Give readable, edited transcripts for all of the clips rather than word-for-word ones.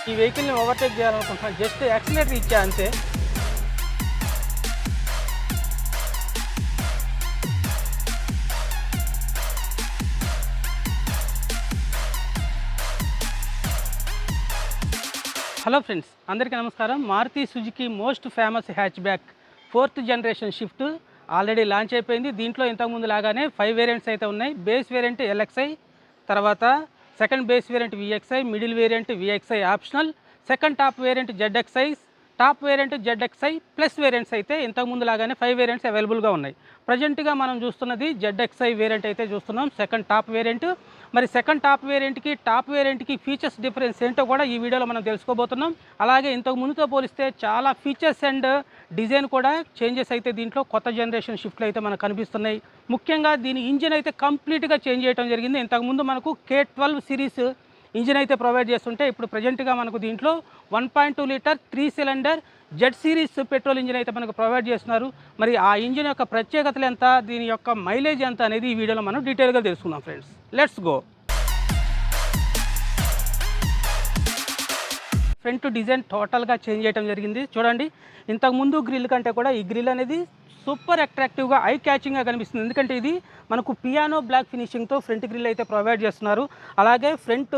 ఈ వెహికల్ని ఓవర్టేక్ చేయాలనుకుంటున్నాను, జస్ట్ యాక్సిలేటర్ ఇచ్చా అంతే. హలో ఫ్రెండ్స్, అందరికీ నమస్కారం. Maruti Suzuki most famous hatchback 4th generation Swift already launch అయిపోయింది. దీంట్లో ఇంతకుముందు లాగానే 5 వేరియంట్స్ అయితే ఉన్నాయి. బేస్ వేరియంట్ ఎల్ఎక్స్ఐ, తర్వాత second base variant VXI, middle variant VXI optional, second top variant ZXI, top variant ZXi plus variants అయితే ఇంతకుముందు లాగానే 5 వేరియంట్స్ అవైలబుల్గా ఉన్నాయి. ప్రజెంట్గా మనం చూస్తున్నది జెడ్ఎక్స్ఐ వేరియంట్ అయితే చూస్తున్నాం, సెకండ్ టాప్ వేరియంట్. మరి సెకండ్ టాప్ వేరియంట్కి ఫీచర్స్ డిఫరెన్స్ ఏంటో కూడా ఈ వీడియోలో మనం తెలుసుకోబోతున్నాం. అలాగే ఇంతకు ముందుతో పోలిస్తే చాలా ఫీచర్స్ అండ్ డిజైన్ కూడా చేంజెస్ అయితే దీంట్లో కొత్త జనరేషన్ షిఫ్ట్లు అయితే మనకు కనిపిస్తున్నాయి. ముఖ్యంగా దీని ఇంజిన్ అయితే కంప్లీట్గా చేంజ్ చేయడం జరిగింది. ఇంతకుముందు మనకు K12 సిరీస్ ఇంజిన్ అయితే ప్రొవైడ్ చేస్తుంటే ఇప్పుడు ప్రజెంట్గా మనకు దీంట్లో 1.2 litre 3 cylinder Z series petrol engine అయితే మనకు ప్రొవైడ్ చేస్తున్నారు. మరి ఆ ఇంజిన్ యొక్క ప్రత్యేకతలు ఎంత, దీని యొక్క మైలేజ్ ఎంత అనేది ఈ వీడియోలో మనం డీటెయిల్గా తెలుసుకుందాం friends. Let's go. Front design టోటల్గా చేంజ్ చేయడం జరిగింది. చూడండి, ఇంతకుముందు గ్రిల్ కంటే కూడా ఈ గ్రిల్ అనేది సూపర్ అట్రాక్టివ్గా ఐ క్యాచింగ్గా కనిపిస్తుంది. ఎందుకంటే ఇది మనకు పియానో బ్లాక్ ఫినిషింగ్తో ఫ్రంట్ గ్రిల్ అయితే ప్రొవైడ్ చేస్తున్నారు. అలాగే ఫ్రంట్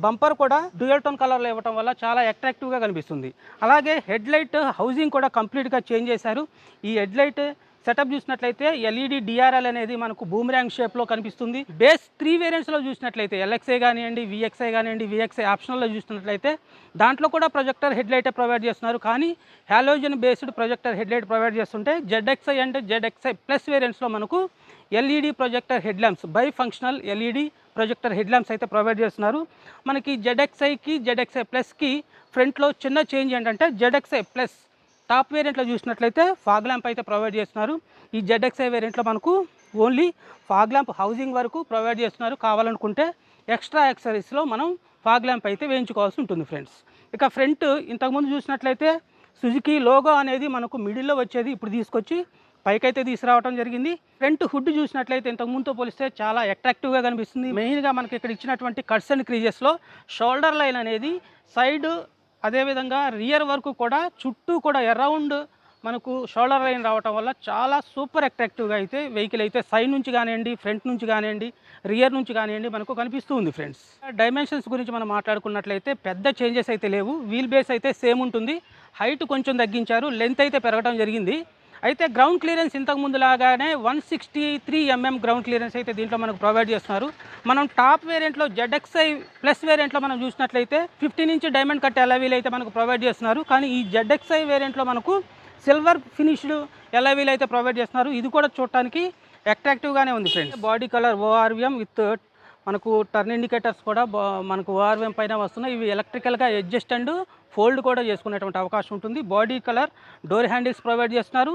బంపర్ కూడా డ్యూయల్ టోన్ కలర్లో ఇవ్వడం వల్ల చాలా అట్రాక్టివ్గా కనిపిస్తుంది. అలాగే హెడ్ లైట్ హౌసింగ్ కూడా కంప్లీట్గా చేంజ్ చేశారు. ఈ హెడ్ లైట్ సెటప్ చూసినట్లయితే ఎల్ఈడి డిఆర్ఎల్ అనేది మనకు బూమరాంగ్ షేప్లో కనిపిస్తుంది. బేస్ 3 వేరియంట్స్లో చూసినట్లయితే ఎల్ఎక్స్ఐ కానివ్వండి, విఎక్స్ఐ కానివ్వండి, విఎక్స్ఐ ఆప్షనల్లో చూసినట్లయితే దాంట్లో కూడా ప్రొజెక్టర్ హెడ్ లైటే ప్రొవైడ్ చేస్తున్నారు. కానీ halogen based projector head light provide చేస్తుంటే జెడ్ఎక్స్ఐ అండ్ జెడ్ఎక్స్ఐ ప్లస్ వేరియంట్స్లో మనకు LED projector head lamps, by functional LED projector head lamps అయితే ప్రొవైడ్ చేస్తున్నారు. మనకి జెడ్ఎక్స్ఐకి జెడ్ఎక్స్ఐ ప్లస్కి ఫ్రంట్లో చిన్న చేంజ్ ఏంటంటే జెడ్ఎక్స్ఐ ప్లస్ టాప్ వేరియంట్లో చూసినట్లయితే ఫాగ్ ల్యాంప్ అయితే ప్రొవైడ్ చేస్తున్నారు. ఈ జెడ్ఎక్స్ఐ వేరియంట్లో మనకు ఓన్లీ ఫాగ్ ల్యాంప్ హౌసింగ్ వరకు ప్రొవైడ్ చేస్తున్నారు. కావాలనుకుంటే ఎక్స్ట్రా యాక్సరీస్లో మనం ఫాగ్ ల్యాంప్ అయితే వేయించుకోవాల్సి ఉంటుంది ఫ్రెండ్స్. ఇక ఫ్రంట్ ఇంతకుముందు చూసినట్లయితే సుజుకి లోగో అనేది మనకు మిడిల్లో వచ్చేది, ఇప్పుడు తీసుకొచ్చి పైకైతే తీసుకురావడం జరిగింది. ఫ్రంట్ హుడ్ చూసినట్లయితే ఇంతకుముందుతో పోలిస్తే చాలా అట్రాక్టివ్గా కనిపిస్తుంది. మెయిన్గా మనకి ఇక్కడ ఇచ్చినటువంటి కట్స్ అండ్ క్రీజెస్లో షోల్డర్ లైన్ అనేది సైడ్, అదేవిధంగా రియర్ వరకు కూడా చుట్టూ కూడా అరౌండ్ మనకు షోల్డర్ లైన్ రావటం వల్ల చాలా సూపర్ అట్రాక్టివ్గా అయితే వెహికల్ అయితే సైడ్ నుంచి కానివ్వండి, ఫ్రంట్ నుంచి కానివ్వండి, రియర్ నుంచి కానివ్వండి మనకు కనిపిస్తూ ఉంది ఫ్రెండ్స్. డైమెన్షన్స్ గురించి మనం మాట్లాడుకున్నట్లయితే పెద్ద చేంజెస్ అయితే లేవు. వీల్ బేస్ అయితే సేమ్ ఉంటుంది, హైట్ కొంచెం తగ్గించారు, లెంత్ అయితే పెరగడం జరిగింది. అయితే గ్రౌండ్ క్లియరెన్స్ ఇంతకుముందు లాగానే 163 mm గ్రౌండ్ క్లియరెన్స్ అయితే దీంట్లో మనకు ప్రొవైడ్ చేస్తున్నారు. మనం టాప్ వేరియంట్లో జెడ్ఎక్స్ఐ ప్లస్ వేరియంట్లో మనం చూసినట్లయితే 15 ఇంచ్ డైమండ్ కట్ ఎలావీలు అయితే మనకు ప్రొవైడ్ చేస్తున్నారు. కానీ ఈ జెడ్ఎక్స్ఐ వేరియంట్లో మనకు సిల్వర్ ఫినిష్డ్ ఎలావీలు అయితే ప్రొవైడ్ చేస్తున్నారు. ఇది కూడా చూడటానికి అట్రాక్టివ్గానే ఉంది friends. Body colour ORVM with మనకు టర్న్ ఇండికేటర్స్ కూడా మనకు ఓఆర్విఎం పైన వస్తున్నాయి. ఇవి ఎలక్ట్రికల్గా అడ్జస్ట్ అండ్ ఫోల్డ్ కూడా చేసుకునేటువంటి అవకాశం ఉంటుంది. Body colour door handles provide చేస్తున్నారు.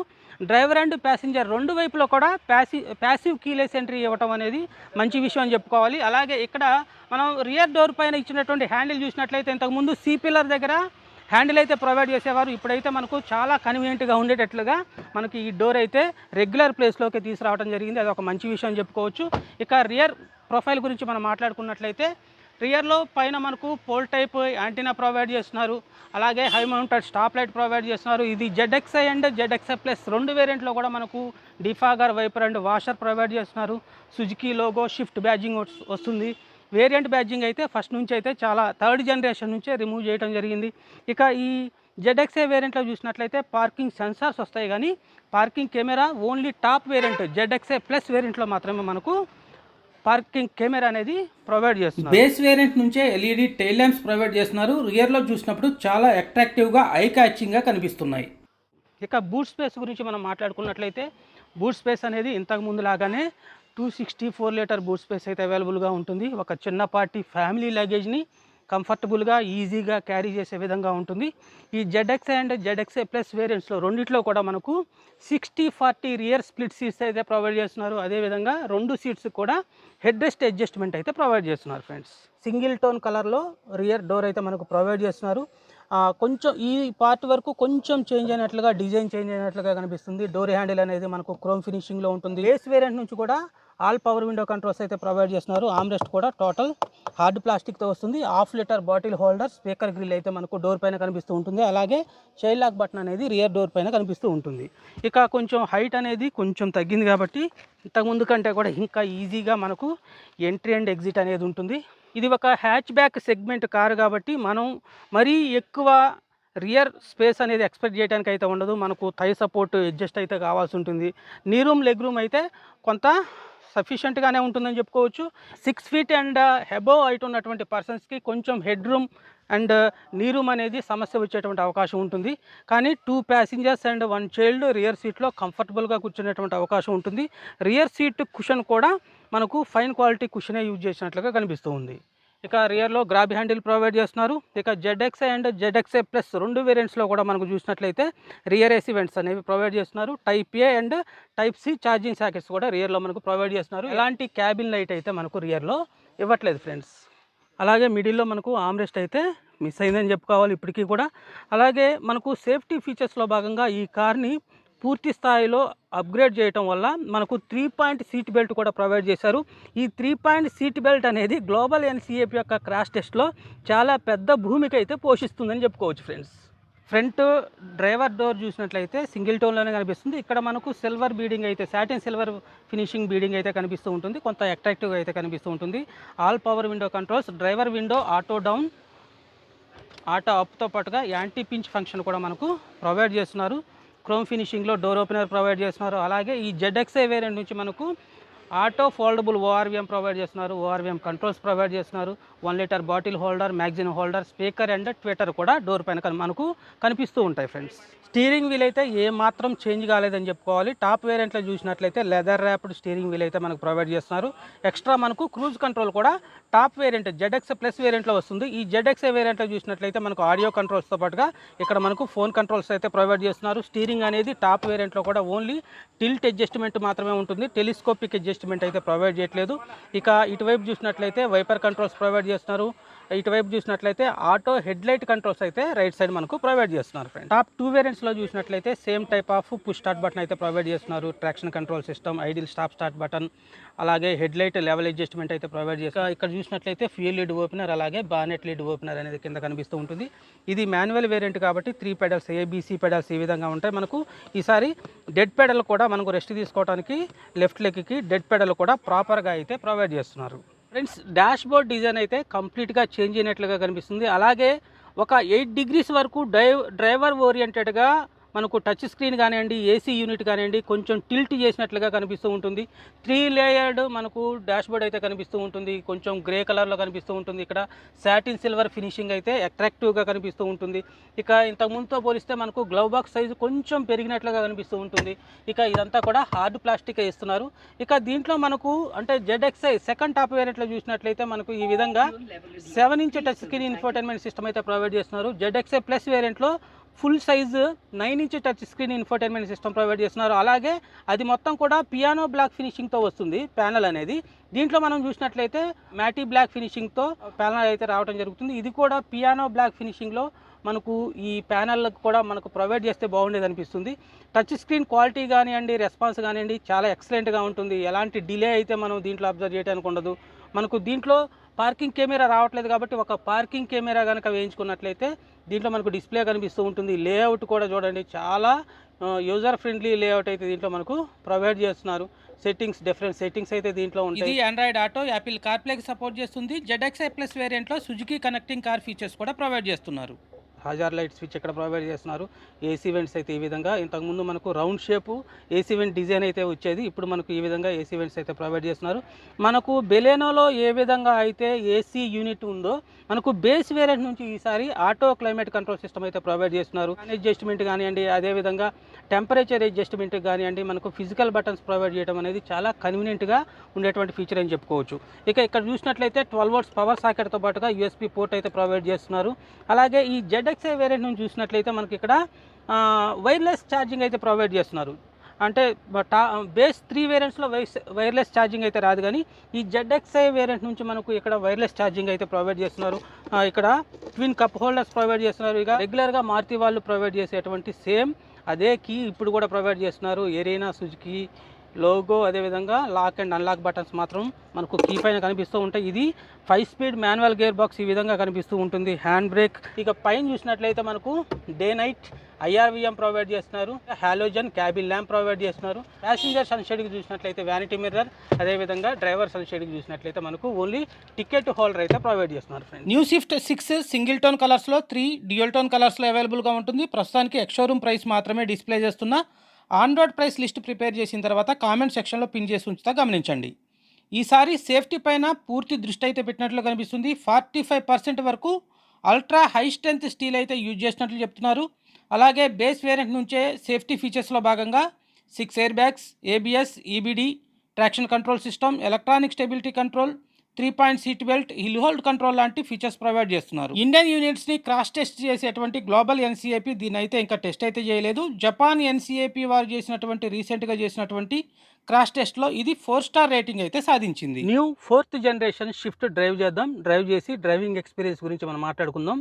డ్రైవర్ అండ్ ప్యాసింజర్ రెండు వైపులో కూడా ప్యాసివ్ కీలెస్ ఎంట్రీ ఇవ్వడం అనేది మంచి విషయం అని చెప్పుకోవాలి. అలాగే ఇక్కడ మనం రియర్ డోర్ పైన ఇచ్చినటువంటి హ్యాండిల్ చూసినట్లయితే ఇంతకుముందు సి పిల్లర్ దగ్గర హ్యాండిల్ అయితే ప్రొవైడ్ చేసేవారు. ఇప్పుడైతే మనకు చాలా కన్వీనియంట్గా ఉండేటట్లుగా మనకి ఈ డోర్ అయితే రెగ్యులర్ ప్లేస్లోకి తీసుకురావడం జరిగింది. అది ఒక మంచి విషయం అని చెప్పుకోవచ్చు. ఇక రియర్ ప్రొఫైల్ గురించి మనం మాట్లాడుకున్నట్లయితే రియర్లో పైన మనకు పోల్ టైప్ యాంటీనా ప్రొవైడ్ చేస్తున్నారు. అలాగే high mounted stop light provide చేస్తున్నారు. ఇది జెడ్ఎక్స్ఐ అండ్ జెడ్ఎక్స్ఐ ప్లస్ 2 వేరియంట్లో కూడా మనకు defogger, wiper and washer provide చేస్తున్నారు. సుజుకి లోగో, షిఫ్ట్ బ్యాడ్జింగ్ వస్తుంది. వేరియంట్ బ్యాడ్జింగ్ అయితే ఫస్ట్ నుంచి అయితే చాలా 3rd జనరేషన్ నుంచే రిమూవ్ చేయడం జరిగింది. ఇక ఈ జెడ్ఎక్స్ఐ వేరియంట్లో చూసినట్లయితే పార్కింగ్ సెన్సార్స్ వస్తాయి, కానీ parking camera only top variant ZXi plus వేరియంట్లో మాత్రమే మనకు పార్కింగ్ కెమెరా అనేది ప్రొవైడ్ చేస్తున్నారు. బేస్ వేరియంట్ నుంచే ఎల్ఈడి టైల్ ల్యాంప్స్ ప్రొవైడ్ చేస్తున్నారు. రియర్లో చూసినప్పుడు చాలా అట్రాక్టివ్గా ఐ క్యాచింగ్గా కనిపిస్తున్నాయి. ఇక బూట్ స్పేస్ గురించి మనం మాట్లాడుకున్నట్లయితే బూట్ స్పేస్ అనేది ఇంతకు ముందు లాగానే 264 లీటర్ బూట్ స్పేస్ అయితే అవైలబుల్గా ఉంటుంది. ఒక చిన్నపాటి ఫ్యామిలీ లగేజ్ని కంఫర్టబుల్గా ఈజీగా క్యారీ చేసే విధంగా ఉంటుంది. ఈ జెడ్ఎక్స్ఐ అండ్ జెడ్ఎక్స్ఐ ప్లస్ వేరియంట్స్లో రెండిట్లో కూడా మనకు 60-40 రియర్ స్ప్లిట్ సీట్స్ అయితే ప్రొవైడ్ చేస్తున్నారు. అదేవిధంగా 2 సీట్స్ కూడా హెడ్ రెస్ట్ అడ్జస్ట్మెంట్ అయితే ప్రొవైడ్ చేస్తున్నారు ఫ్రెండ్స్. సింగిల్ టోన్ కలర్లో రియర్ డోర్ అయితే మనకు ప్రొవైడ్ చేస్తున్నారు. కొంచెం ఈ పార్ట్ వరకు కొంచెం చేంజ్ అయినట్లుగా, డిజైన్ చేంజ్ అయినట్లుగా కనిపిస్తుంది. డోర్ హ్యాండిల్ అనేది మనకు క్రోమ్ ఫినిషింగ్లో ఉంటుంది. బేస్ వేరియంట్ నుంచి కూడా ఆల్ పవర్ విండో కంట్రోల్స్ అయితే ప్రొవైడ్ చేస్తున్నారు. ఆమ్రెస్ట్ కూడా టోటల్ హార్డ్ ప్లాస్టిక్తో వస్తుంది. Half litre bottle holder, speaker grill అయితే మనకు డోర్ పైన కనిపిస్తూ ఉంటుంది. అలాగే చైల్డ్ లాక్ బటన్ అనేది రియర్ డోర్ పైన కనిపిస్తూ ఉంటుంది. ఇక కొంచెం హైట్ అనేది కొంచెం తగ్గింది కాబట్టి ఇంతకుముందు కంటే కూడా ఇంకా ఈజీగా మనకు ఎంట్రీ అండ్ ఎగ్జిట్ అనేది ఉంటుంది. ఇది ఒక హ్యాచ్ బ్యాక్ సెగ్మెంట్ కారు కాబట్టి మనం మరీ ఎక్కువ రియర్ స్పేస్ అనేది ఎక్స్పెక్ట్ చేయడానికి అయితే ఉండదు. మనకు థై సపోర్ట్ అడ్జస్ట్ అయితే కావాల్సి ఉంటుంది. నీ రూమ్ లెగ్ రూమ్ అయితే కొంత సఫిషియెంట్గానే ఉంటుందని చెప్పుకోవచ్చు. 6 feet అండ్ అబోవ్ హైట్ ఉన్నటువంటి పర్సన్స్కి కొంచెం హెడ్ రూమ్ అండ్ నీ రూమ్ అనేది సమస్య వచ్చేటువంటి అవకాశం ఉంటుంది. కానీ 2 passengers అండ్ 1 child రియర్ సీట్లో కంఫర్టబుల్గా కూర్చునేటువంటి అవకాశం ఉంటుంది. రియర్ సీట్ కుషన్ కూడా మనకు ఫైన్ క్వాలిటీ కుషనే యూజ్ చేసినట్లుగా కనిపిస్తూ ఉంది. ఇక రియర్లో గ్రాబ్ హ్యాండిల్ ప్రొవైడ్ చేస్తున్నారు. ఇక ZXi అండ్ ZXi ప్లస్ 2 వేరియంట్స్లో కూడా మనకు చూసినట్లయితే రియర్ ఏసీ వెంట్స్ అనేవి ప్రొవైడ్ చేస్తున్నారు. Type A and type C charging sockets కూడా రియర్లో మనకు ప్రొవైడ్ చేస్తున్నారు. ఎలాంటి క్యాబిన్ లైట్ అయితే మనకు రియర్లో ఇవ్వట్లేదు ఫ్రెండ్స్. అలాగే మిడిల్లో మనకు ఆమ్రెస్ట్ అయితే మిస్ అయిందని చెప్పుకోవాలి ఇప్పటికీ కూడా. అలాగే మనకు సేఫ్టీ ఫీచర్స్లో భాగంగా ఈ కార్ని పూర్తి స్థాయిలో అప్గ్రేడ్ చేయటం వల్ల మనకు 3-point సీట్ బెల్ట్ కూడా ప్రొవైడ్ చేశారు. ఈ 3-point సీట్ బెల్ట్ అనేది గ్లోబల్ NCAP యొక్క క్రాష్ టెస్ట్లో చాలా పెద్ద భూమిక అయితే పోషిస్తుందని చెప్పుకోవచ్చు ఫ్రెండ్స్. ఫ్రంట్ డ్రైవర్ డోర్ చూసినట్లయితే సింగిల్ టోన్లోనే కనిపిస్తుంది. ఇక్కడ మనకు సిల్వర్ బీడింగ్ అయితే సాటిన్ సిల్వర్ ఫినిషింగ్ బీడింగ్ అయితే కనిపిస్తూ ఉంటుంది. కొంత అట్రాక్టివ్గా అయితే కనిపిస్తూ ఉంటుంది. All power window controls, driver window auto down, auto అప్తో పాటుగా యాంటీ పించ్ ఫంక్షన్ కూడా మనకు ప్రొవైడ్ చేస్తున్నారు. క్రోమ్ ఫినిషింగ్లో డోర్ ఓపెనర్ ప్రొవైడ్ చేస్తున్నారు. అలాగే ఈ ZXi వేరియంట్ నుంచి మనకు ఆటో ఫోల్డబుల్ ORVM ప్రొవైడ్ చేస్తున్నారు. ORVM కంట్రోల్స్ ప్రొవైడ్ చేస్తున్నారు. 1 liter bottle holder, magazine holder, speaker and Twitter కూడా డోర్ పైన మనకు కనిపిస్తూ ఉంటాయి ఫ్రెండ్స్. స్టీరింగ్ వీల్ అయితే ఏమాత్రం చేంజ్ కాలేదని చెప్పుకోవాలి. టాప్ వేరియంట్లో చూసినట్లయితే లెదర్ ర్యాప్డ్ స్టీరింగ్ వీల్ అయితే మనకు ప్రొవైడ్ చేస్తున్నారు. ఎక్స్ట్రా మనకు క్రూజ్ కంట్రోల్ కూడా టాప్ వేరియంట్ ZXi ప్లస్ వేరియంట్లో వస్తుంది. ఈ ZXi వేరియంట్లో చూసినట్లయితే మనకు ఆడియో కంట్రోల్స్తో పాటుగా ఇక్కడ మనకు ఫోన్ కంట్రోల్స్ అయితే ప్రొవైడ్ చేస్తున్నారు. స్టీరింగ్ అనేది టాప్ వేరియంట్లో కూడా ఓన్లీ టిల్ట్ అడ్జస్ట్మెంట్ మాత్రమే ఉంటుంది. టెలిస్కోపిక్ అడ్జస్ట్మెంట్ అయితే ప్రొవైడ్ చేయట్లేదు. ఇక ఇటువైపు చూసినట్లయితే వైపర్ కంట్రోల్స్ ప్రొవైడ్ చేస్తున్నారు. ఇటువైపు చూసినట్లయితే ఆటో హెడ్ లైట్ కంట్రోల్స్ అయితే రైట్ సైడ్ మనకు ప్రొవైడ్ చేస్తున్నారు ఫ్రెండ్. టాప్ 2 వేరియంట్స్లో చూసినట్లయితే same type of push start button అయితే ప్రొవైడ్ చేస్తున్నారు. Traction control system, idle stop start button, అలాగే హెడ్ లైట్ లెవెల్ అడ్జస్ట్మెంట్ అయితే ప్రొవైడ్ చేస్తారు. ఇక్కడ చూసినట్లయితే ఫ్యూయల్ లీడ్ ఓపెనర్, అలాగే బానెట్ లీడ్ ఓపెనర్ అనేది కింద కనిపిస్తూ ఉంటుంది. ఇది మాన్యువల్ వేరియంట్ కాబట్టి 3 pedals ABC పెడల్స్ ఈ విధంగా ఉంటాయి. మనకు ఈసారి డెడ్ పెడల్ కూడా మనకు రెస్ట్ తీసుకోవడానికి లెఫ్ట్ లెగ్కి డెడ్ పెడల్ కూడా ప్రాపర్గా అయితే ప్రొవైడ్ చేస్తున్నారు ఫ్రెండ్స్. డాష్ బోర్డ్ డిజైన్ అయితే కంప్లీట్గా చేంజ్ అయినట్లుగా కనిపిస్తుంది. అలాగే ఒక 8 degrees వరకు డ్రైవర్ ఓరియంటెడ్గా మనకు టచ్ స్క్రీన్ కానివ్వండి, ఏసీ యూనిట్ కానివ్వండి కొంచెం టిల్ట్ చేసినట్లుగా కనిపిస్తూ ఉంటుంది. 3 లేయర్డ్ మనకు డాష్ బోర్డ్ అయితే కనిపిస్తూ ఉంటుంది. కొంచెం గ్రే కలర్లో కనిపిస్తూ ఉంటుంది. ఇక్కడ సాటిన్ సిల్వర్ ఫినిషింగ్ అయితే అట్రాక్టివ్గా కనిపిస్తూ ఉంటుంది. ఇక ఇంతకుముందుతో పోలిస్తే మనకు గ్లవ్ బాక్స్ సైజు కొంచెం పెరిగినట్లుగా కనిపిస్తూ ఉంటుంది. ఇక ఇదంతా కూడా హార్డ్ ప్లాస్టిక్ ఇస్తున్నారు. ఇక దీంట్లో మనకు అంటే ZXi సెకండ్ టాప్ వేరియంట్లో చూసినట్లయితే మనకు ఈ విధంగా 7-inch touch screen infotainment system అయితే ప్రొవైడ్ చేస్తున్నారు. ZXi ప్లస్ వేరియంట్లో full size 9-inch touch screen infotainment system provide చేస్తున్నారు. అలాగే అది మొత్తం కూడా పియానో బ్లాక్ ఫినిషింగ్తో వస్తుంది ప్యానల్ అనేది. దీంట్లో మనం చూసినట్లయితే మ్యాటీ బ్లాక్ ఫినిషింగ్తో ప్యానల్ అయితే రావడం జరుగుతుంది. ఇది కూడా పియానో బ్లాక్ ఫినిషింగ్లో మనకు ఈ ప్యానల్కి కూడా మనకు ప్రొవైడ్ చేస్తే బాగుండేది అనిపిస్తుంది. టచ్ స్క్రీన్ క్వాలిటీ కానివ్వండి, రెస్పాన్స్ కానివ్వండి చాలా ఎక్సలెంట్గా ఉంటుంది. ఎలాంటి డిలే అయితే మనం దీంట్లో అబ్జర్వ్ చేయడానికి ఉండదు. మనకు దీంట్లో పార్కింగ్ కెమెరా రావట్లేదు కాబట్టి ఒక పార్కింగ్ కెమెరా కనుక వేయించుకున్నట్లయితే దీంట్లో మనకు డిస్ప్లే కనిపిస్తూ ఉంటుంది. లేఅవుట్ కూడా చూడండి చాలా యూజర్ ఫ్రెండ్లీ లేఅవుట్ అయితే దీంట్లో మనకు ప్రొవైడ్ చేస్తున్నారు. సెట్టింగ్స్ డిఫరెంట్ సెట్టింగ్స్ అయితే దీంట్లో ఉంటాయి. ఇది ఆండ్రాయిడ్ ఆటో, యాపిల్ కార్ప్లేకి సపోర్ట్ చేస్తుంది. ZXi ప్లస్ వేరియంట్లో సుజుకి కనెక్టింగ్ కార్ ఫీచర్స్ కూడా ప్రొవైడ్ చేస్తున్నారు. హజార్ లైట్ స్విచ్ ఇక్కడ ప్రొవైడ్ చేస్తున్నారు. ఏసీ వెంట్స్ అయితే ఈ విధంగా, ఇంతకుముందు మనకు round shape AC vent design అయితే వచ్చేది. ఇప్పుడు మనకు ఈ విధంగా ఏసీ వెంట్స్ అయితే ప్రొవైడ్ చేస్తున్నారు. మనకు బెలెనోలో ఏ విధంగా అయితే ఏసీ యూనిట్ ఉందో మనకు బేస్ వేరియంట్ నుంచి ఈసారి ఆటో క్లైమేట్ కంట్రోల్ సిస్టమ్ అయితే ప్రొవైడ్ చేస్తున్నారు. అడ్జస్ట్మెంట్ కానివ్వండి, అదేవిధంగా టెంపరేచర్ అడ్జస్ట్మెంట్ కానివ్వండి, మనకు ఫిజికల్ బటన్స్ ప్రొవైడ్ చేయడం అనేది చాలా కన్వీనియంట్గా ఉండేటువంటి ఫీచర్ అని చెప్పుకోవచ్చు. ఇక ఇక్కడ చూసినట్లయితే 12 volts పవర్ సాకెట్తో పాటుగా USB పోర్ట్ అయితే ప్రొవైడ్ చేస్తున్నారు. అలాగే ఈ ZXi వేరియంట్ నుంచి చూసినట్లయితే మనకి ఇక్కడ వైర్లెస్ ఛార్జింగ్ అయితే ప్రొవైడ్ చేస్తున్నారు. అంటే బేస్ 3 వేరియంట్స్లో వైర్లెస్ ఛార్జింగ్ అయితే రాదు, కానీ ఈ ZXi వేరియంట్ నుంచి మనకు ఇక్కడ వైర్లెస్ ఛార్జింగ్ అయితే ప్రొవైడ్ చేస్తున్నారు. ఇక్కడ ట్విన్ కప్ హోల్డర్స్ ప్రొవైడ్ చేస్తున్నారు. ఇక రెగ్యులర్గా మారుతి వాళ్ళు ప్రొవైడ్ చేసేటువంటి సేమ్ అదే కీ ఇప్పుడు కూడా ప్రొవైడ్ చేస్తున్నారు. ఎరీనా, సుజుకి, లోగో, అదేవిధంగా లాక్ అండ్ అన్లాక్ బటన్స్ మాత్రం మనకు కీ పైన కనిపిస్తూ ఉంటాయి. ఇది 5 స్పీడ్ మాన్యువల్ గేర్ బాక్స్ ఈ విధంగా కనిపిస్తూ ఉంటుంది. Hand brake. ఇక పైన చూసినట్లయితే మనకు డే నైట్ IRVM ప్రొవైడ్ చేస్తున్నారు. హాలోజన్ క్యాబిన్ ల్యాంప్ ప్రొవైడ్ చేస్తున్నారు. ప్యాసింజర్ సన్షేడ్కి చూసినట్లయితే వ్యానిటీ మిర్రర్, అదేవిధంగా డ్రైవర్ సన్షేడ్కి చూసినట్లయితే మనకు ఓన్లీ టికెట్ హోల్డర్ అయితే ప్రొవైడ్ చేస్తున్నారు friends. New Swift 6 single tone కలర్స్లో, 3 డ్యూయల్ టోన్ కలర్స్లో అవైలబుల్గా ఉంటుంది. ప్రస్తుతానికి ఎక్స్-షోరూమ్ ప్రైస్ మాత్రమే డిస్ప్లే చేస్తున్నా. On road price list prepare చేసిన తర్వాత కామెంట్ సెక్షన్లో పిన్ చేసి ఉంచుతా, గమనించండి. ఈసారి సేఫ్టీ పైన పూర్తి దృష్టి అయితే పెట్టినట్లు కనిపిస్తుంది. 45% వరకు అల్ట్రా హై స్ట్రెంత్ స్టీల్ అయితే యూజ్ చేసినట్లు చెప్తున్నారు. అలాగే బేస్ వేరియంట్ నుంచే సేఫ్టీ ఫీచర్స్లో భాగంగా 6 air bags, ABS, EBD, traction control system, electronic stability control, 3 point seat belt, hill hold control లాంటి ఫీచర్స్ ప్రొవైడ్ చేస్తున్నారు. ఇండియన్ యూనిట్స్ని క్రాస్ టెస్ట్ చేసేటువంటి గ్లోబల్ NCAP దీని అయితే ఇంకా టెస్ట్ అయితే చేయలేదు. జపాన్ NCAP వారు చేసినటువంటి రీసెంట్గా చేసినటువంటి క్రాష్ టెస్ట్లో ఇది 4 స్టార్ రేటింగ్ అయితే సాధించింది. New 4th generation shift drive చేద్దాం. డ్రైవ్ చేసి డ్రైవింగ్ ఎక్స్పీరియన్స్ గురించి మనం మాట్లాడుకుందాం.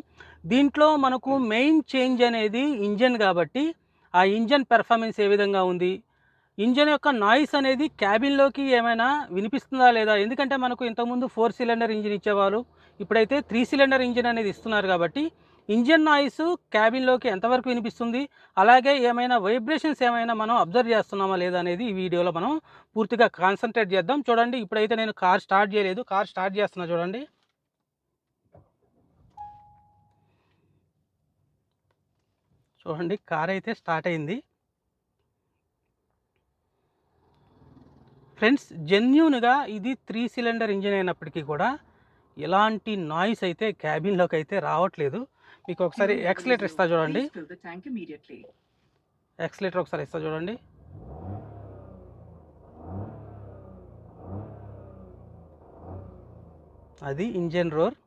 దీంట్లో మనకు మెయిన్ చేంజ్ అనేది ఇంజన్ కాబట్టి ఆ ఇంజన్ పెర్ఫార్మెన్స్ ఏ విధంగా ఉంది, ఇంజన్ యొక్క నాయిస్ అనేది క్యాబిన్లోకి ఏమైనా వినిపిస్తుందా లేదా. ఎందుకంటే మనకు ఇంతకుముందు 4 సిలిండర్ ఇంజిన్ ఇచ్చేవాళ్ళు, ఇప్పుడైతే 3 సిలిండర్ ఇంజిన్ అనేది ఇస్తున్నారు. కాబట్టి ఇంజన్ నాయిస్ క్యాబిన్లోకి ఎంతవరకు వినిపిస్తుంది, అలాగే ఏమైనా వైబ్రేషన్స్ ఏమైనా మనం అబ్జర్వ్ చేస్తున్నామా లేదా అనేది ఈ వీడియోలో మనం పూర్తిగా కాన్సన్ట్రేట్ చేద్దాం. చూడండి, ఇప్పుడైతే నేను కార్ స్టార్ట్ చేయలేదు, కార్ స్టార్ట్ చేస్తున్నా. చూడండి, కార్ అయితే స్టార్ట్ అయింది. ఫ్రెండ్స్, జెన్యూన్గా ఇది 3 సిలిండర్ ఇంజిన్ అయినప్పటికీ కూడా ఎలాంటి నాయిస్ అయితే క్యాబిన్లోకి అయితే రావట్లేదు. మీకు ఒకసారి యాక్సిలేటర్ ఇస్తా చూడండి, యాక్సిలేటర్ ఒకసారి ఇస్తా చూడండి. అది ఇంజన్ రోర్.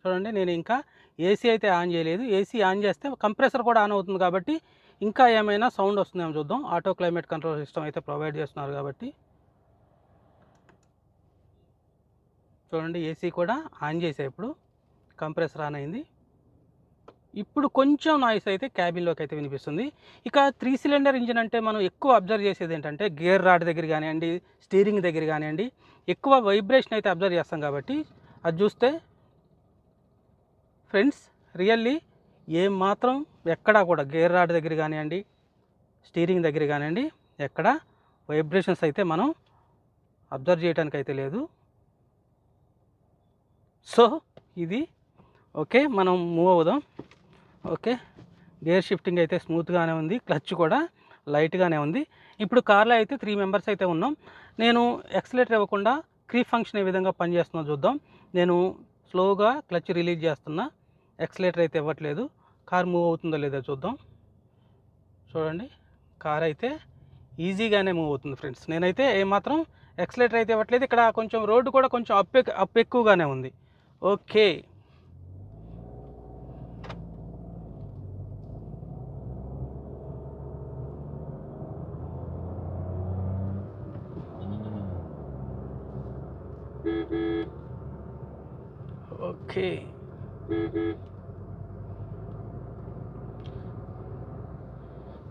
చూడండి, నేను ఇంకా AC అయితే ఆన్ చేయలేదు. AC ఆన్ చేస్తే కంప్రెసర్ కూడా ఆన్ అవుతుంది కాబట్టి ఇంకా ఏమైనా సౌండ్ వస్తుందేమో చూద్దాం. ఆటో క్లైమేట్ కంట్రోల్ సిస్టమ్ అయితే ప్రొవైడ్ చేస్తున్నారు కాబట్టి చూడండి, AC కూడా ఆన్ చేసే ఇప్పుడు కంప్రెసర్ ఆన్ అయింది. ఇప్పుడు కొంచెం నాయిస్ అయితే క్యాబిన్లోకి అయితే వినిపిస్తుంది. ఇక 3 సిలిండర్ ఇంజిన్ అంటే మనం ఎక్కువ అబ్జర్వ్ చేసేది ఏంటంటే గేర్ రాడ్ దగ్గర కానివ్వండి, స్టీరింగ్ దగ్గర కానివ్వండి, ఎక్కువ వైబ్రేషన్ అయితే అబ్జర్వ్ చేస్తాం. కాబట్టి అది చూస్తే ఫ్రెండ్స్, రియల్లీ ఏం మాత్రం ఎక్కడా కూడా గేర్ రాడ్ దగ్గర కానివ్వండి, స్టీరింగ్ దగ్గర కానివ్వండి, ఎక్కడ వైబ్రేషన్స్ అయితే మనం అబ్జర్వ్ చేయడానికి అయితే లేదు. సో ఇది ఓకే, మనం మూవ్ అవుదాం. ఓకే, గేర్ షిఫ్టింగ్ అయితే స్మూత్గానే ఉంది, క్లచ్ కూడా లైట్గానే ఉంది. ఇప్పుడు కార్లో అయితే 3 మెంబర్స్ అయితే ఉన్నాం. నేను యాక్సిలేటర్ ఇవ్వకుండా క్రీప్ ఫంక్షన్ ఏ విధంగా పనిచేస్తుందో చూద్దాం. నేను స్లోగా క్లచ్ రిలీజ్ చేస్తున్నా, యాక్సిలేటర్ అయితే ఇవ్వట్లేదు. కార్ మూవ్ అవుతుందో లేదో చూద్దాం. చూడండి, కార్ అయితే ఈజీగానే మూవ్ అవుతుంది ఫ్రెండ్స్. నేనైతే ఏమాత్రం యాక్సిలేటర్ అయితే ఇవ్వట్లేదు. ఇక్కడ కొంచెం రోడ్డు కూడా కొంచెం అప్ ఎక్కువగానే ఉంది. Okay, okay.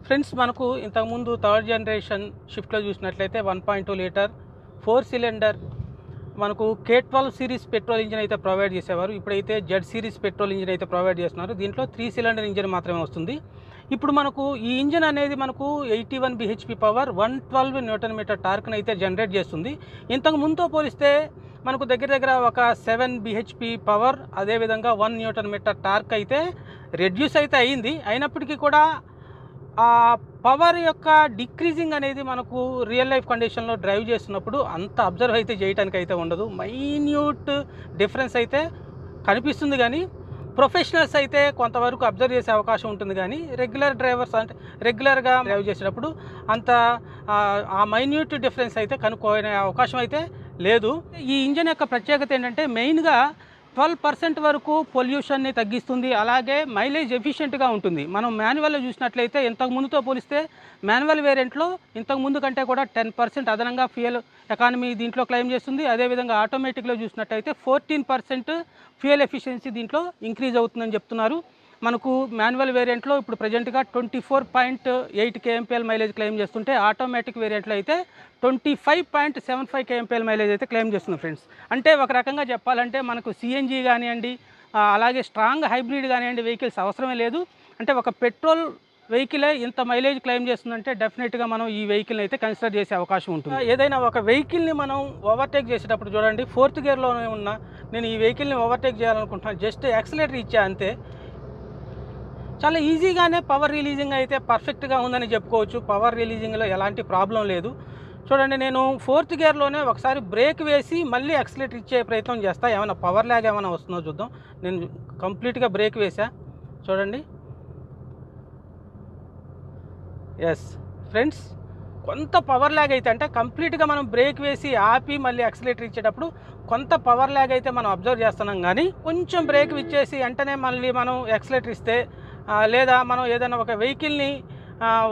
ఫ్రెండ్స్, మనకు ఇంతకుముందు 3rd జనరేషన్ షిఫ్ట్లో చూసినట్లయితే 1.2 లీటర్ 4 సిలిండర్ మనకు K12 సిరీస్ పెట్రోల్ ఇంజిన్ అయితే ప్రొవైడ్ చేసేవారు. ఇప్పుడైతే Z సిరీస్ పెట్రోల్ ఇంజిన్ అయితే ప్రొవైడ్ చేస్తున్నారు. దీంట్లో 3 సిలిండర్ ఇంజిన్ మాత్రమే వస్తుంది. ఇప్పుడు మనకు ఈ ఇంజిన్ అనేది మనకు 81 bhp పవర్, 112 న్యూటన్ మీటర్ టార్క్ని అయితే జనరేట్ చేస్తుంది. ఇంతకు ముందుతో పోలిస్తే మనకు దగ్గర దగ్గర ఒక 7 bhp పవర్, అదేవిధంగా 1 న్యూటన్ మీటర్ టార్క్ అయితే రెడ్యూస్ అయితే అయింది. అయినప్పటికీ కూడా ఆ పవర్ యొక్క డిక్రీజింగ్ అనేది మనకు రియల్ లైఫ్ కండిషన్లో డ్రైవ్ చేస్తున్నప్పుడు అంత అబ్జర్వ్ అయితే చేయడానికి అయితే ఉండదు. మైన్యూట్ డిఫరెన్స్ అయితే కనిపిస్తుంది, కానీ ప్రొఫెషనల్స్ అయితే కొంతవరకు అబ్జర్వ్ చేసే అవకాశం ఉంటుంది. కానీ రెగ్యులర్ డ్రైవర్స్ అంటే రెగ్యులర్గా డ్రైవ్ చేసేటప్పుడు అంత ఆ మైన్యూట్ డిఫరెన్స్ అయితే కనుక్కునే అవకాశం అయితే లేదు. ఈ ఇంజన్ యొక్క ప్రత్యేకత ఏంటంటే మెయిన్గా 12% వరకు పొల్యూషన్ని తగ్గిస్తుంది, అలాగే మైలేజ్ ఎఫిషియెంట్గా ఉంటుంది. మనం మాన్యువల్లో చూసినట్లయితే ఇంతకు ముందుతో పోలిస్తే మాన్యువల్ వేరియంట్లో ఇంతకు ముందు కంటే కూడా 10% అదనంగా ఫ్యూయల్ ఎకానమీ దీంట్లో క్లెయిమ్ చేస్తుంది. అదేవిధంగా ఆటోమేటిక్లో చూసినట్లయితే 14% ఫ్యూయల్ ఎఫిషియన్సీ దీంట్లో ఇంక్రీజ్ అవుతుందని చెప్తున్నారు. మనకు మాన్యువల్ వేరియంట్లో ఇప్పుడు ప్రజెంట్గా 24.8 కేఎంపీఎల్ మైలేజ్ క్లెయిమ్ చేస్తుంటే ఆటోమేటిక్ వేరియంట్లో అయితే 25.75 కేఎంపీఎల్ మైలేజ్ అయితే క్లెయిమ్ చేస్తుంది ఫ్రెండ్స్. అంటే ఒక రకంగా చెప్పాలంటే మనకు సిఎన్జి కానివ్వండి, అలాగే స్ట్రాంగ్ హైబ్రిడ్ కానివ్వండి వెహికల్స్ అవసరమే లేదు. అంటే ఒక పెట్రోల్ వెహికలే ఇంత మైలేజ్ క్లెయిమ్ చేస్తుందంటే డెఫినెట్గా మనం ఈ వెహికల్ని అయితే కన్సిడర్ చేసే అవకాశం ఉంటుంది. ఏదైనా ఒక వెహికల్ని మనం ఓవర్టేక్ చేసేటప్పుడు చూడండి, 4th గేర్లోనే ఉన్న నేను ఈ వెహికల్ని ఓవర్టేక్ చేయాలనుకుంటున్నాను, జస్ట్ యాక్సిలేటర్ ఇచ్చా అంతే, చాలా ఈజీగానే పవర్ రిలీజింగ్ అయితే పర్ఫెక్ట్గా ఉందని చెప్పుకోవచ్చు. పవర్ రిలీజింగ్లో ఎలాంటి ప్రాబ్లం లేదు. చూడండి, నేను 4th గేర్లోనే ఒకసారి బ్రేక్ వేసి మళ్ళీ యాక్సిలేటర్ ఇచ్చే ప్రయత్నం చేస్తా, ఏమైనా పవర్ ల్యాగ్ ఏమైనా వస్తుందో చూద్దాం. నేను కంప్లీట్గా బ్రేక్ వేసా చూడండి. ఎస్ ఫ్రెండ్స్, కొంత పవర్ ల్యాగ్ అయితే, అంటే కంప్లీట్గా మనం బ్రేక్ వేసి ఆపి మళ్ళీ యాక్సిలేటర్ ఇచ్చేటప్పుడు కొంత పవర్ ల్యాగ్ అయితే మనం అబ్జర్వ్ చేస్తున్నాం. కానీ కొంచెం బ్రేక్ ఇచ్చేసి వెంటనే మళ్ళీ మనం యాక్సిలేటర్ ఇస్తే, లేదా మనం ఏదైనా ఒక వెహికల్ని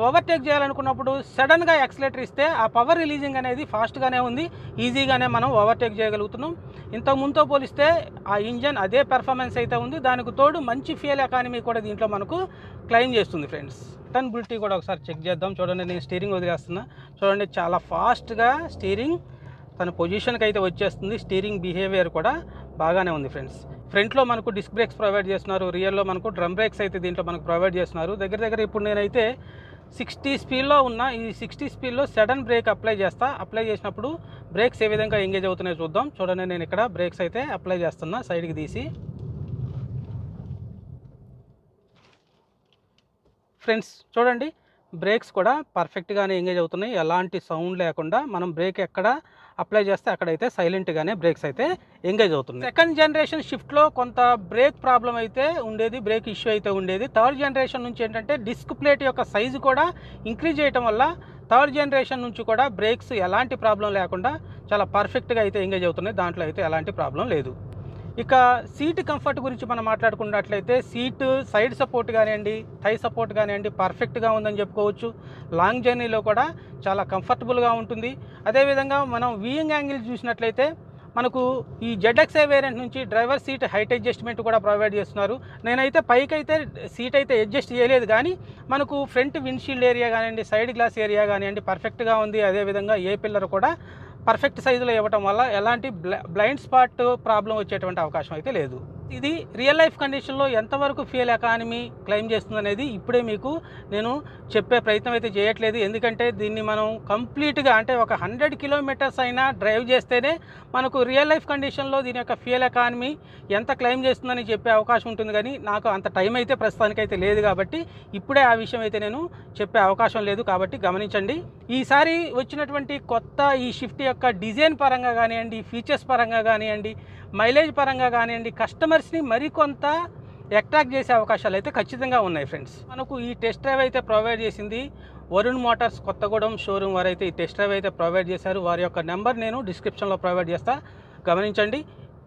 ఓవర్టేక్ చేయాలనుకున్నప్పుడు సడన్గా యాక్సిలేటర్ ఇస్తే ఆ పవర్ రిలీజింగ్ అనేది ఫాస్ట్గానే ఉంది, ఈజీగానే మనం ఓవర్టేక్ చేయగలుగుతున్నాం. ఇంతకు ముందుతో పోలిస్తే ఆ ఇంజన్ అదే పెర్ఫార్మెన్స్ అయితే ఉంది. దానికి తోడు మంచి ఫ్యూయల్ ఎకానమీ కూడా దీంట్లో మనకు క్లెయిమ్ చేస్తుంది ఫ్రెండ్స్. టర్నబిలిటీ కూడా ఒకసారి చెక్ చేద్దాం. చూడండి, నేను స్టీరింగ్ వదిలేస్తున్నా. చూడండి, చాలా ఫాస్ట్గా స్టీరింగ్ తన పొజిషన్కి అయితే వచ్చేస్తుంది. స్టీరింగ్ బిహేవియర్ కూడా బాగానే ఉంది ఫ్రెండ్స్. ఫ్రంట్లో మనకు డిస్క్ బ్రేక్స్ ప్రొవైడ్ చేస్తున్నారు, రియర్లో మనకు డ్రమ్ బ్రేక్స్ అయితే దీంట్లో మనకు ప్రొవైడ్ చేస్తున్నారు. దగ్గర ఇప్పుడు నేనైతే 60 స్పీడ్లో ఉన్న ఈ 60 స్పీడ్లో సడన్ బ్రేక్ అప్లై చేసినప్పుడు బ్రేక్స్ ఏ విధంగా ఎంగేజ్ అవుతున్నాయో చూద్దాం. చూడండి, నేను ఇక్కడ బ్రేక్స్ అయితే అప్లై చేస్తున్నా, సైడ్కి తీసి. ఫ్రెండ్స్ చూడండి, బ్రేక్స్ కూడా పర్ఫెక్ట్గానే ఎంగేజ్ అవుతున్నాయి, ఎలాంటి సౌండ్ లేకుండా. మనం బ్రేక్ ఎక్కడ అప్లై చేస్తే అక్కడైతే సైలెంట్గానే బ్రేక్స్ అయితే ఎంగేజ్ అవుతుంది. సెకండ్ జనరేషన్ షిఫ్ట్లో కొంత బ్రేక్ ప్రాబ్లం అయితే ఉండేది, బ్రేక్ ఇష్యూ అయితే ఉండేది. థర్డ్ జనరేషన్ నుంచి ఏంటంటే డిస్క్ ప్లేట్ యొక్క సైజు కూడా ఇంక్రీజ్ చేయడం వల్ల థర్డ్ జనరేషన్ నుంచి కూడా బ్రేక్స్ ఎలాంటి ప్రాబ్లం లేకుండా చాలా పర్ఫెక్ట్గా అయితే ఎంగేజ్ అవుతున్నాయి. దాంట్లో అయితే ఎలాంటి ప్రాబ్లం లేదు. ఇక సీట్ కంఫర్ట్ గురించి మనం మాట్లాడుకున్నట్లయితే సీటు సైడ్ సపోర్ట్ కానివ్వండి, థై సపోర్ట్ కానివ్వండి పర్ఫెక్ట్గా ఉందని చెప్పుకోవచ్చు. లాంగ్ జర్నీలో కూడా చాలా కంఫర్టబుల్గా ఉంటుంది. అదేవిధంగా మనం వ్యూయింగ్ యాంగిల్ చూసినట్లయితే మనకు ఈ ZXi వేరియంట్ నుంచి డ్రైవర్ సీట్ హైట్ అడ్జస్ట్మెంట్ కూడా ప్రొవైడ్ చేస్తున్నారు. నేనైతే పైకి అయితే సీట్ అయితే అడ్జస్ట్ చేయలేదు, కానీ మనకు ఫ్రంట్ విండ్షీల్డ్ ఏరియా కానివ్వండి, సైడ్ గ్లాస్ ఏరియా కానివ్వండి పర్ఫెక్ట్గా ఉంది. అదేవిధంగా ఏ పిల్లర్ కూడా పర్ఫెక్ట్ సైజులో ఇవ్వటం వల్ల ఎలాంటి బ్లైండ్ స్పాట్ ప్రాబ్లం వచ్చేటువంటి అవకాశం అయితే లేదు. ఇది రియల్ లైఫ్ కండిషన్లో ఎంతవరకు ఫ్యూయల్ ఎకానమీ క్లెయిమ్ చేస్తుంది అనేది ఇప్పుడే మీకు నేను చెప్పే ప్రయత్నం అయితే చేయట్లేదు. ఎందుకంటే దీన్ని మనం కంప్లీట్గా అంటే ఒక 100 కిలోమీటర్స్ అయినా డ్రైవ్ చేస్తేనే మనకు రియల్ లైఫ్ కండిషన్లో దీని యొక్క ఫ్యూయల్ ఎకానమీ ఎంత క్లెయిమ్ చేస్తుందని చెప్పే అవకాశం ఉంటుంది. కానీ నాకు అంత టైం అయితే ప్రస్తుతానికైతే లేదు, కాబట్టి ఇప్పుడే ఆ విషయం అయితే నేను చెప్పే అవకాశం లేదు. కాబట్టి గమనించండి. ఈసారి వచ్చినటువంటి కొత్త ఈ షిఫ్ట్ యొక్క డిజైన్ పరంగా కానివ్వండి, ఫీచర్స్ పరంగా కానివ్వండి, మైలేజ్ పరంగా కానివ్వండి, కస్టమర్స్ని మరికొంత అట్రాక్ట్ చేసే అవకాశాలు అయితే ఖచ్చితంగా ఉన్నాయి ఫ్రెండ్స్. మనకు ఈ టెస్ట్ డ్రైవ్ అయితే ప్రొవైడ్ చేసింది వరుణ్ మోటార్స్ కొత్తగూడెం షోరూమ్ వారు అయితే ఈ టెస్ట్ డ్రైవ్ అయితే ప్రొవైడ్ చేశారు. వారి యొక్క నెంబర్ నేను డిస్క్రిప్షన్లో ప్రొవైడ్ చేస్తా, గమనించండి.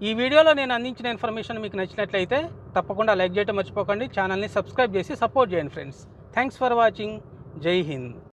ఈ వీడియోలో నేను అందించిన ఇన్ఫర్మేషన్ మీకు నచ్చినట్లయితే తప్పకుండా లైక్ చేయడం మర్చిపోకండి. ఛానల్ని సబ్స్క్రైబ్ చేసి సపోర్ట్ చేయండి ఫ్రెండ్స్. Thanks for watching. జై హింద్.